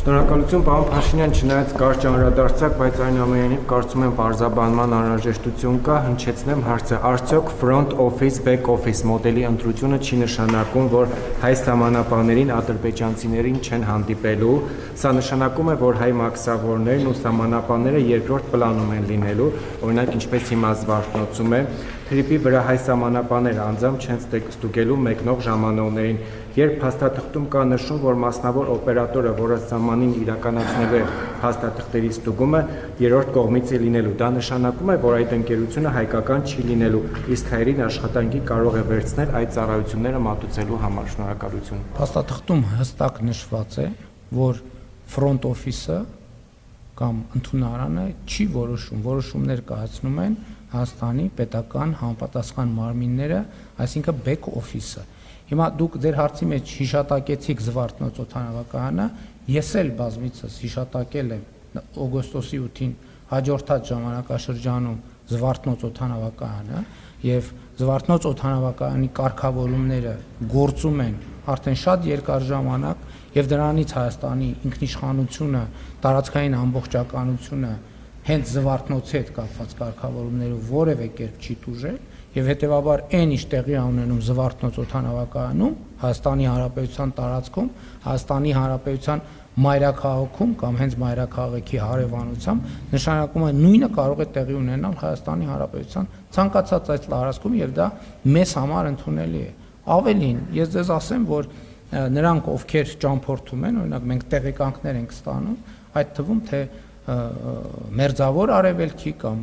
Շնորհակալություն, պարոն Փաշինյան, չնայած կարճ անդրադարձակ, բայց այնուամենայնիվ կարծում եմ բարձրաբանման անհրաժեշտություն կա, հնչեցնեմ հարցը, արդյոք front office, back office մոդելի ընտրությունը չի նշանակում, որ հայ սահմանապահներին ադրբեջանցիներին չեն հանդիպելու, սա նշանակում է, որ հայ մաքսավորներն ու սահմանապահները երկրորդ պլանում են լինելու, օրինակ ինչպես հիմա զվարթնոցում է, թրիպի վրա հայ սահմանապահները անձամբ չեն ստուգելու մեկնող ժամանողներին, երբ փաստաթղթում կա նշում, որ մասնավոր օպերատորը, որը սահմանին իրականացնելու է փաստաթղթերի ստուգումը, երրորդ կողմից է լինելու, դա նշանակում է, որ այդ ընկերությունը հայկական չի լինելու, իսկ հայերին աշխատանքի կարող է վերցնել այդ ծառայությունները մատուցելու համար։ Շնորհակալություն։ Փաստաթղթում հստակ նշված է, որ front office-ը կամ ընդունարանը չի որոշում, որոշումներ կայացնում են Հայաստանի պետական համապատասխան մարմինները, այսինքն back office-ը։ Հիմա դուք ձեր հարցի մեջ հիշատակեցիք Զվարթնոց օդանավակայանը, ես էլ բազմիցս հիշատակել եմ օգոստոսի 8-ին հաջորդած ժամանակաշրջանում Զվարթնոց օդանավակայանը եւ Զվարթնոց օդանավակայանի կարգավորումները գործում են արդեն շատ երկար ժամանակ եւ դրանից Հայաստանի ինքնիշխանությունը, տարածքային ամբողջականությունը հենց Զվարթնոցի հետ կապված կարգավորումներով որևէ կերպ չի տուժել եւ հետեւաբար այն ինչ տեղի ունենում Զվարթնոց օդանավակայանում Հայաստանի Հանրապետության տարածքում, Հայաստանի Հանրապետության մայրաքաղաքում կամ հենց մայրաքաղաքի հարևանությամբ նշանակում է նույնը կարող է տեղի ունենալ Հայաստանի Հանրապետության ցանկացած այդ տարածքում եւ դա մեզ համար ընդունելի է։ Ավելին, ես ձեզ ասեմ, որ նրանք ովքեր ճամփորդում են, օրինակ մենք տեղեկանքներ ենք ստանում, այդ թվում թե մերձավոր արևելքի կամ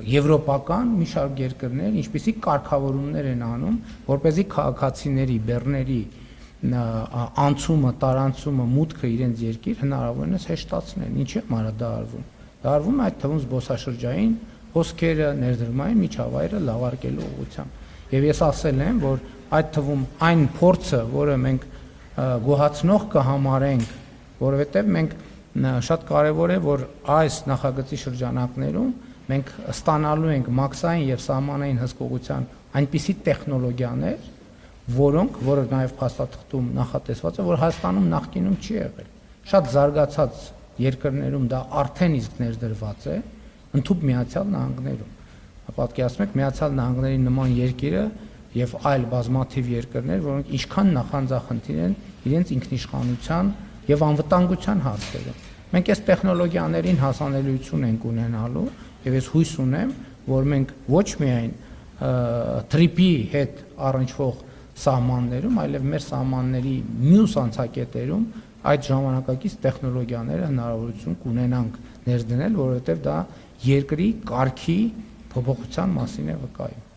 եվրոպական մի շարք երկրներ, ինչպիսի կարգավորումներ են անում, որպեսզի քաղաքացիների, բեռների անցումը, տարանցումը, մուտքը իրենց երկիր հնարավորինս հեշտացնեն, ինչի համար դա արվում։ Դա արվում է այդ թվում զբոսաշրջային հոսքերը, ներդրումային միջավայրը լավարկելու ուղղությամբ։ Եվ ես ասել եմ, որ այդ թվում այն փորձը, որը մենք գոհացնող կհամարենք, որովհետև մենք շատ կարևոր է, որ այս նախագծի շրջանակներում մենք ստանալու ենք մաքսային եւ սահմանային հսկողության այնպիսի տեխնոլոգիաներ, որը նաեւ փաստաթղթում նախատեսված է, որ Հայաստանում նախկինում չի եղել։ Շատ զարգացած երկրներում դա արդեն իսկ ներդրված է, ընդհանուր Միացյալ Նահանգներում։ Պատկերացնում եք Միացյալ Նահանգների նման երկիրը եւ այլ բազմաթիվ երկրներ, որոնք ինչքան նախանձախնդիր են իրենց ինքնիշխանության եւ անվտանգության հարցերում։ Մենք այս տեխնոլոգիաներին հասանելիություն ենք ունենալու եւ ես հույս ունեմ, որ մենք ոչ միայն TRIP-ի հետ առնչվող սահմաններում, այլև մեր սահմանների մյուս անցակետերում այդ ժամանակակից տեխնոլոգիաները հնարավորություն կունենանք ներդնել, որովհետեւ դա երկրի կարգի փոփոխության մասին է վկայում։